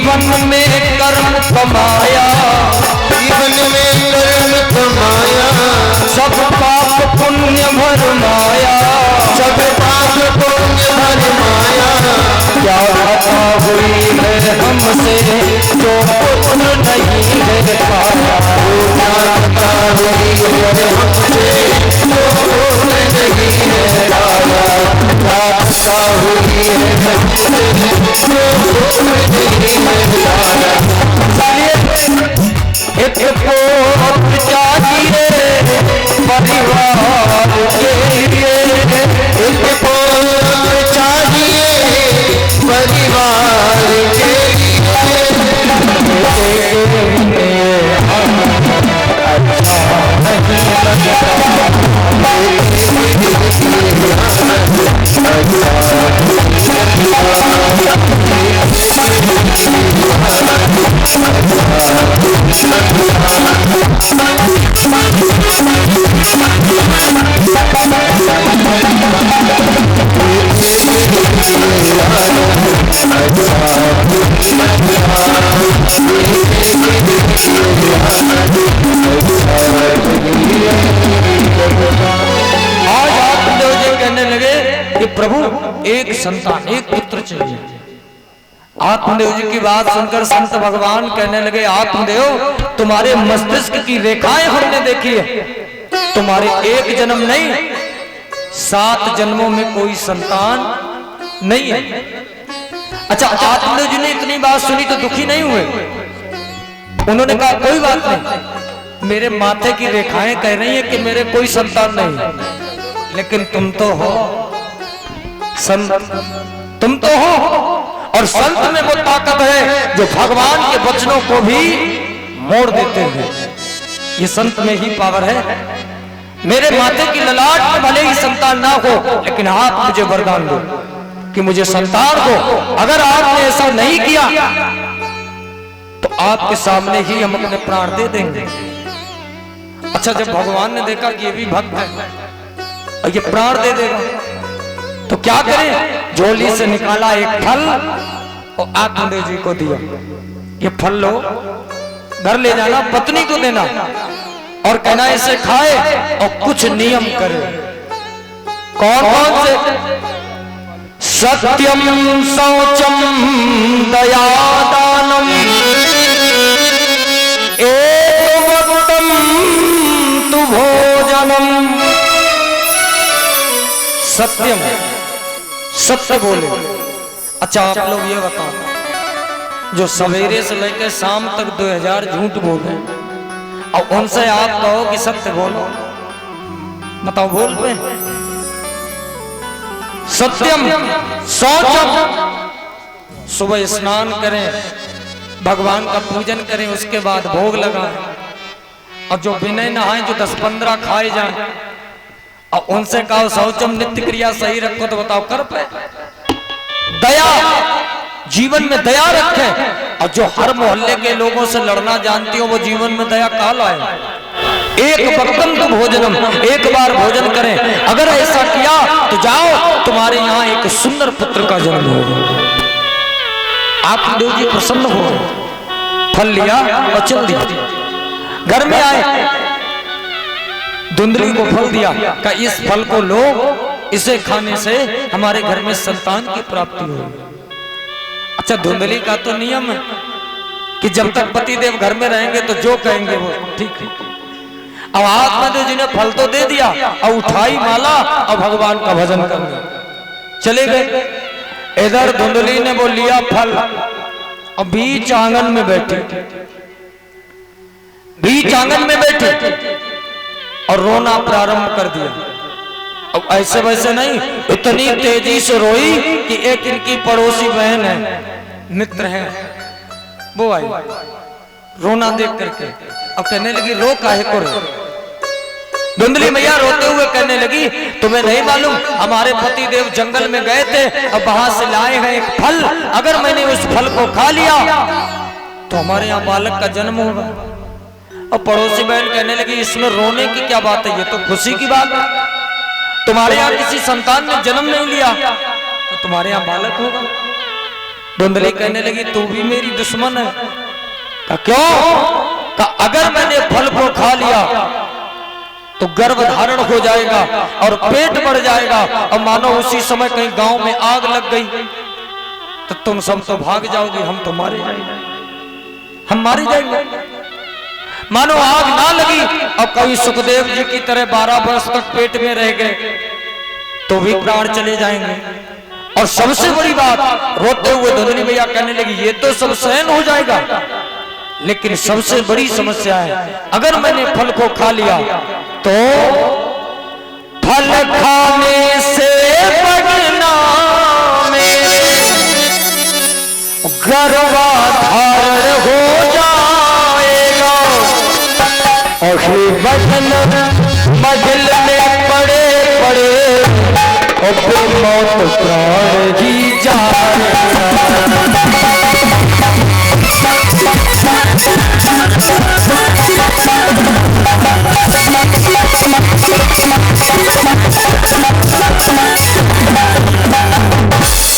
जीवन में कर्म कमाया, जीवन में कर्म कमाया, सब पाप पुण्य भरमाया, सब पाप पुण्य भरमाया। क्या खता हुई है हमसे जो पुण्य नहीं है पाया, क्या खता हुई है हमसे जो पुण्य नहीं है पाया, क्या खता हुई है हमसे जो पुण्य नहीं है पाया। एक पोत चाहिए परिवार के लिए, एक पोत चाहिए परिवार के प्रभु एक संतान एक पुत्र चाहिए। आत्मदेव जी की बात सुनकर संत भगवान कहने लगे, आत्मदेव तुम्हारे मस्तिष्क की रेखाएं हमने देखी है, तुम्हारे एक जन्म नहीं 7 जन्मों में कोई संतान नहीं है। अच्छा, आत्मदेव जी ने इतनी बात सुनी तो दुखी नहीं हुए। उन्होंने कहा कोई बात नहीं, मेरे माथे की रेखाएं कह रही है कि मेरे कोई संतान नहीं है, लेकिन तुम तो हो संत, तुम तो हो। और संत में वो ताकत है जो भगवान के वचनों को भी मोड़ देते हैं, ये संत में ही पावर है। मेरे माथे की ललाट में भले ही संतान ना हो, लेकिन आप मुझे वरदान दो कि मुझे संतान हो। अगर आपने ऐसा नहीं किया तो आपके सामने ही हम अपने प्राण दे देंगे। अच्छा, जब भगवान ने देखा कि ये भी भक्त है और ये प्राण दे देगा तो क्या करें, झोली से निकाला एक फल और आत्मदेव जी को दिया, ये फल लो, घर ले जाना, पत्नी को देना और कहना इसे खाए और कुछ नियम करे। कौन कौन से? सत्यम शौचम दया दानम एवं तु भोजनम। सत्यम, सत्य बोले। अच्छा, आप लोग ये बताओ, जो सवेरे से लेकर शाम तक 2000 झूठ बोले और उनसे आप कहो कि सत्य बोलो, बताओ बोल पे? सत्यम शौचम, सुबह स्नान करें, भगवान का पूजन करें, उसके बाद भोग लगाएं, और जो बिना नहाए जो 10-15 खाए जाए और उनसे कहो शौचम नित्य क्रिया सही रखो, तो बताओ कर पे? दया, जीवन में दया रखें। और जो हर मोहल्ले के लोगों से लड़ना जानती हो वो जीवन में दया कहाँ लाए? एक वक्तम तो भोजनम, एक बार भोजन करें। अगर ऐसा किया तो जाओ, तुम्हारे यहाँ एक सुंदर पुत्र का जन्म होगा। आप देव जी प्रसन्न हो, फल लिया और चल दिया। घर में आए, धुंधली को फल दिया, का इस फल को लो, इसे खाने से हमारे घर में संतान की प्राप्ति होगी। अच्छा, धुंधली का तो नियम है कि जब तक पति देव घर में रहेंगे तो जो कहेंगे वो ठीक है। अब आत्मदेव जी ने फल तो दे दिया और उठाई माला और भगवान का भजन करने चले गए। इधर धुंधली ने वो लिया फल और बीच आंगन में बैठे, बीच आंगन में बैठे और रोना प्रारंभ कर दिया। अब ऐसे वैसे नहीं, इतनी तेजी से रोई कि एक इनकी पड़ोसी बहन है, मित्र है, वो आई रोना देख करके अब कहने लगी रो काहे को रो? धुंधली मैया रोते हुए कहने लगी, तुम्हें नहीं मालूम हमारे पति देव जंगल में गए थे और वहां से लाए हैं एक फल, अगर मैंने उस फल को खा लिया तो हमारे यहाँ बालक का जन्म होगा। और पड़ोसी बहन कहने लगी, इसमें रोने की क्या बात है, ये तो खुशी की बात है। तुम्हारे यहाँ किसी संतान ने जन्म नहीं लिया तो तुम्हारे यहाँ बालक होगा। धुंधली कहने लगी तू भी मेरी दुश्मन है। कहा क्यों? कहा अगर मैंने फल को खा लिया तो गर्भ धारण हो जाएगा और पेट बढ़ जाएगा, और मानो उसी समय कहीं गांव में आग लग गई तो तुम सब तो भाग जाओगे, हम तो मारे जाएंगे, हम मारे जाएंगे। मानो आग ना लगी और कभी सुखदेव जी की तरह 12 वर्ष तक पेट में रह गए तो भी प्राण चले जाएंगे। और सबसे बड़ी बात, रोते हुए धुंधली मैया कहने लगी ये तो सब सहन हो जाएगा, लेकिन सबसे बड़ी समस्या है अगर मैंने फल को खा लिया तो फल खाने से बढ़ना गर्भाधारण हो जाएगा और बदन मजल में पड़े पड़े और मौत प्राण ही जाएगा।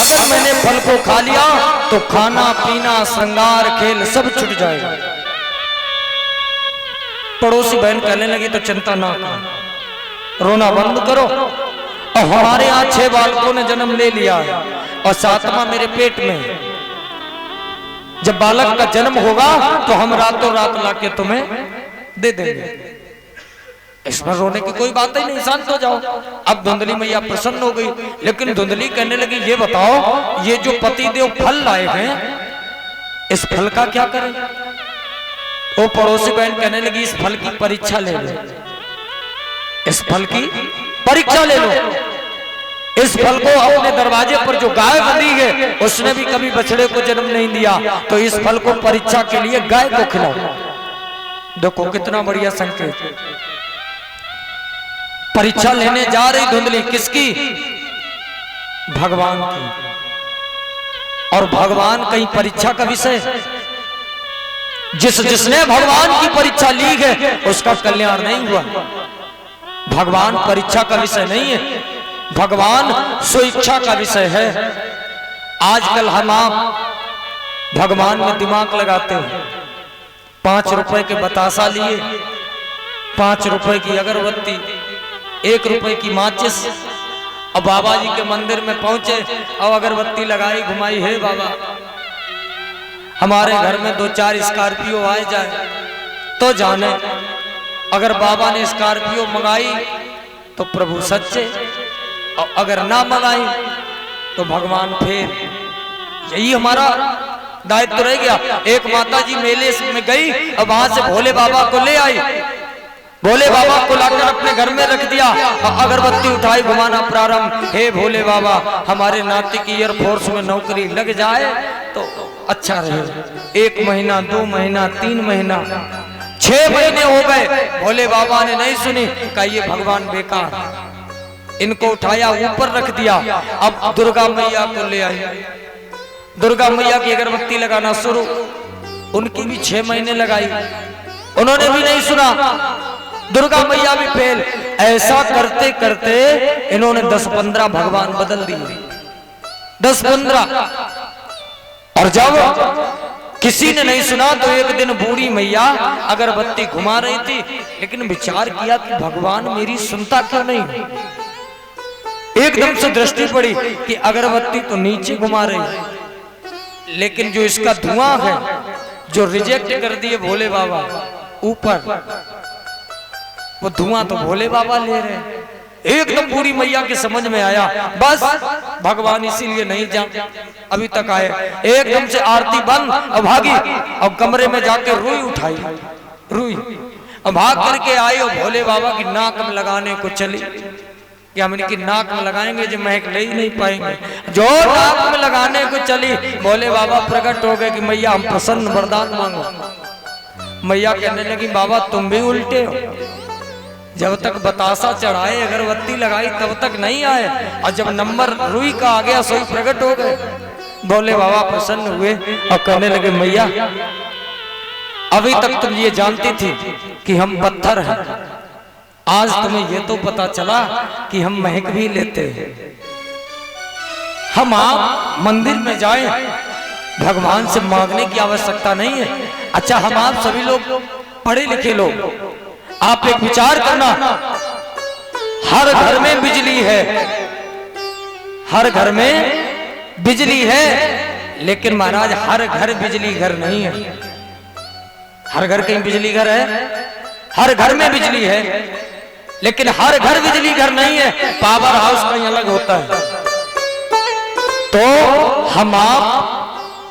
अगर मैंने फल को खा लिया तो खाना पीना श्रृंगार खेल सब छूट जाएगा। पड़ोसी बहन कहने लगी तो चिंता ना करो, रोना बंद करो। और हमारे यहाँ 6 बालकों ने जन्म ले लिया है और 7वां मेरे पेट में है। जब बालक का जन्म होगा तो हम रातों रात लाके तुम्हें दे देंगे। इसमें रोने की कोई बात ही नहीं, शांत हो जाओ। अब धुंधली मैया प्रसन्न हो गई, लेकिन धुंधली कहने लगी ये बताओ ये जो पतिदेव फल लाए हैं इस फल का क्या करें? वो पड़ोसी बहन कहने लगी इस फल की परीक्षा ले लो, इस फल की परीक्षा ले लो। इस फल को अपने दरवाजे पर जो गाय बंधी है उसने भी कभी बछड़े को जन्म नहीं दिया, तो इस फल को परीक्षा के लिए गाय को खिलाओ। देखो कितना बढ़िया संकेत। परीक्षा लेने जा रही धुंधली किसकी? भगवान की। और भगवान कहीं परीक्षा का विषय? जिसने भगवान की परीक्षा ली है उसका कल्याण नहीं हुआ। भगवान परीक्षा का विषय नहीं है, भगवान स्वेच्छा का विषय है। आजकल हम आप भगवान में दिमाग लगाते हैं। 5 रुपए के बतासा लिए, 5 रुपए की अगरबत्ती, 1 रुपए की माचिस, और बाबा जी के मंदिर में पहुंचे और अगरबत्ती लगाई घुमाई, हे बाबा हमारे घर में 2-4 स्कॉर्पियो आ जाए तो जाने। अगर बाबा ने स्कॉर्पियो मंगाई तो प्रभु सच्चे, और अगर ना मंगाई तो भगवान फेर। यही हमारा दायित्व रह गया। एक माता जी मेले में गई और वहां से भोले बाबा को ले आई, भोले बाबा को लाकर अपने घर में रख दिया और अगरबत्ती उठाई, घुमाना प्रारंभ। हे भोले बाबा हमारे नाती की एयरफोर्स में नौकरी लग जाए तो अच्छा रहे। 1 महीना 2 महीना 3 महीना 6 महीने हो गए, भोले बाबा ने नहीं सुनी। कहा ये भगवान बेकार। इनको उठाया ऊपर रख दिया। अब दुर्गा मैया को ले आई, दुर्गा मैया की अगरबत्ती लगाना शुरू। उनकी भी 6 महीने लगाई, उन्होंने भी नहीं सुना। दुर्गा मैया भी फेल। ऐसा करते करते इन्होंने 10-15 भगवान बदल दिए, 10-15। और जब किसी ने नहीं सुना तो एक दिन बूढ़ी मैया अगरबत्ती घुमा रही थी, लेकिन विचार किया कि भगवान मेरी सुनता क्यों नहीं। एकदम से दृष्टि पड़ी कि अगरबत्ती तो नीचे घुमा रही, लेकिन जो इसका धुआं है जो रिजेक्ट कर दिए भोले बाबा ऊपर, वो धुआं तो भोले बाबा ले रहे हैं। एकदम पूरी मैया के समझ में आया, बस भगवान इसीलिए नहीं जा अभी तक आए। एकदम से आरती बंद और भागी और कमरे में जाके रुई उठाई, रुई और भाग करके आई और भोले बाबा की नाक में लगाने को चली कि हम इनकी नाक में लगाएंगे जो महक ले ही नहीं पाएंगे। जो नाक में लगाने को चली, भोले बाबा प्रकट हो गए कि मैया हम प्रसन्न वरदान मांगो। मैया कहने लगी बाबा तुम भी उल्टे हो, जब तक बतासा चढ़ाए अगरबत्ती लगाई तब तक नहीं आए, और जब नंबर रुई का आ गया सोई प्रकट हो गए। भोले बाबा प्रसन्न हुए और कहने लगे मैया अभी तक तुम ये जानती थी कि हम पत्थर हैं, आज तुम्हें ये तो पता चला कि हम महक भी लेते हैं। हम आप मंदिर में जाएं भगवान से मांगने की आवश्यकता नहीं है। अच्छा, हम आप सभी लोग पढ़े लिखे लोग, आप एक विचार करना, हर घर में बिजली है, हर घर में बिजली है, लेकिन महाराज हर घर बिजली घर नहीं है। हर घर कहीं बिजली घर है? हर घर में बिजली है, लेकिन हर घर बिजली घर नहीं है। पावर हाउस कहीं अलग होता है। तो हम आप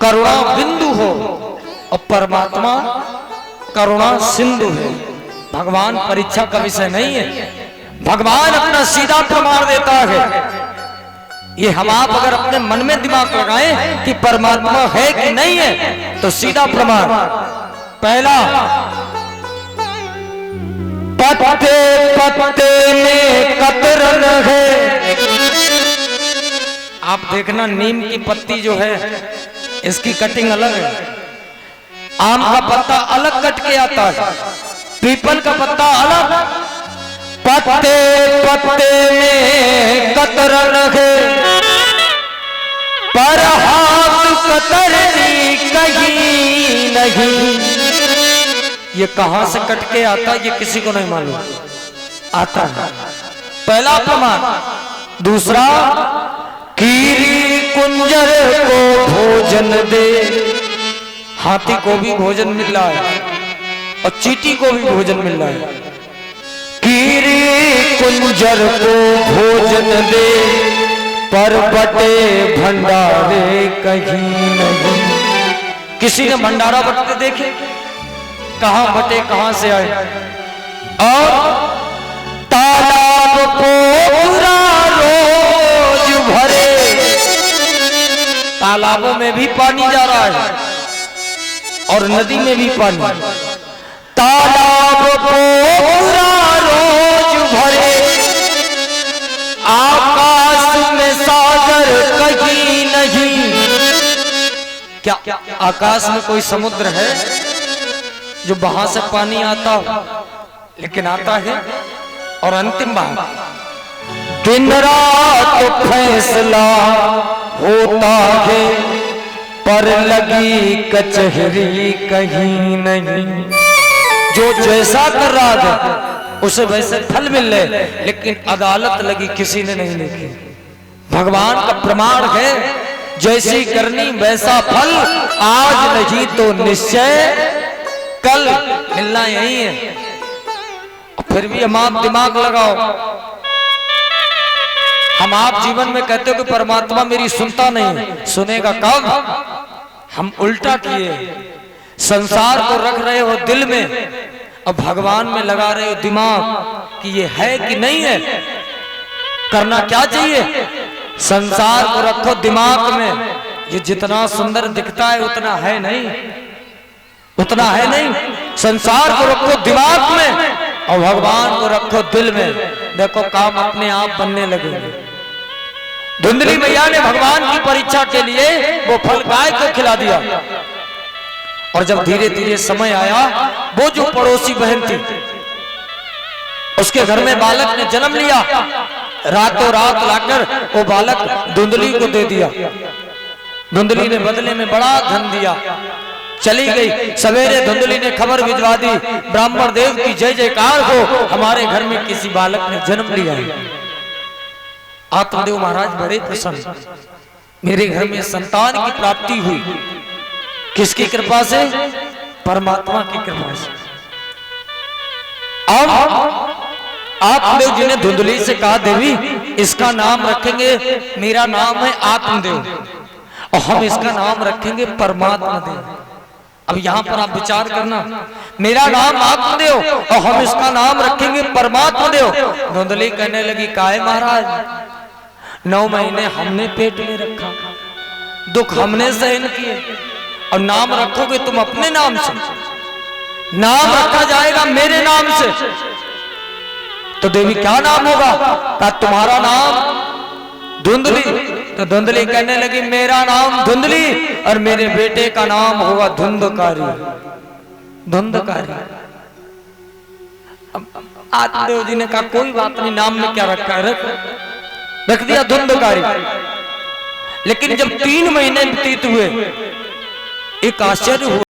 करुणा बिंदु हो और परमात्मा करुणा सिंधु है। भगवान परीक्षा का विषय नहीं है। भगवान अपना सीधा प्रमाण देता है। ये हम आप अगर अपने मन में दिमाग लगाएं कि परमात्मा है कि नहीं है, तो सीधा प्रमाण पहला, पत्ते पत्ते में कतरन है। आप देखना, नीम की पत्ती जो है इसकी कटिंग अलग है, आम का पत्ता अलग कट के आता है, पीपल का पत्ता अलग। पत्ते पत्ते में कतरन है, पर हाथ कतरनी कहीं नहीं। ये कहां से कट के आता है ये किसी को नहीं मालूम, आता है। पहला प्रमाण। दूसरा, कीरी कुंजर को भोजन दे। हाथी को भी भोजन मिल रहा है और चींटी को भी भोजन मिल रहा है। कीरी कुंजर को भोजन दे, पर बटे भंडारे कहीं नहीं। किसी ने भंडारा बटते देखे? कहां बटे, कहां से आए? और तालाब को पूरा रोज भरे। तालाबों में भी पानी जा रहा है और नदी में भी पानी। तालाब को पूरा रोज भरे, आकाश में सागर कहीं नहीं। क्या आकाश में कोई समुद्र है जो वहां से पानी आता हो? लेकिन आता है। और अंतिम बात, दिन रात फैसला होता है, पर लगी कचहरी कहीं नहीं। जो जैसा कर रहा था उसे वैसे फल मिल रहे, लेकिन अदालत लगी किसी ने नहीं लिखी। भगवान का प्रमाण है, जैसी करनी वैसा फल, आज नहीं तो निश्चय कल मिलना यही है। फिर भी हम आप दिमाग लगाओ, हम आप जीवन में कहते हो कि परमात्मा मेरी सुनता नहीं। सुनेगा कब? हम उल्टा किए, संसार को रख रहे हो दिल में और भगवान में लगा रहे हो दिमाग कि ये है कि नहीं है। करना क्या चाहिए? संसार को रखो दिमाग में, ये जितना सुंदर दिखता है उतना है नहीं, उतना है नहीं। संसार को रखो दिमाग में और भगवान को रखो दिल में। देखो काम अपने आप बनने लगेंगे। धुंधली मैया ने भगवान की परीक्षा के लिए वो फल गाय को खिला दिया, और जब धीरे धीरे समय आया, वो जो पड़ोसी बहन थी उसके घर में बालक ने जन्म लिया। रातों रात लाकर वो बालक धुंधली को दे दिया। धुंधली ने बदले में बड़ा धन दिया, चली गई। सवेरे धुंधली ने खबर भिजवा दी, ब्राह्मण देव की जय जयकार हो, हमारे घर में किसी बालक ने जन्म लिया है। आत्मदेव महाराज बड़े प्रसन्न, मेरे घर में संतान की प्राप्ति हुई। किसकी कृपा से? परमात्मा की कृपा से। अब आत्मदेव जी ने धुंधली से कहा, देवी इसका नाम रखेंगे, मेरा नाम है आत्मदेव, और हम इसका नाम रखेंगे परमात्मा देव। अब यहाँ पर आप विचार करना, मेरा नाम आत्मदेव और हम इसका नाम रखेंगे परमात्मा देव। धुंधली कहने लगी, काहे महाराज, 9 महीने हमने पेट में रखा, दुख हमने सहन किए, और नाम रखोगे तुम अपने नाम से? नाम रखा जाएगा मेरे नाम से। तो देवी क्या नाम होगा? कहा तुम्हारा नाम धुंधली। तो धुंधली कहने लगी, मेरा नाम धुंधली और मेरे बेटे का नाम होगा धुंधकारी। धुंधकारी। आत्मदेव जी ने कहा कोई बात नहीं, नाम में क्या रखा है, रख दिया धुंधकारी। लेकिन जब 3 महीने व्यतीत हुए एक आश्चर्य हुआ।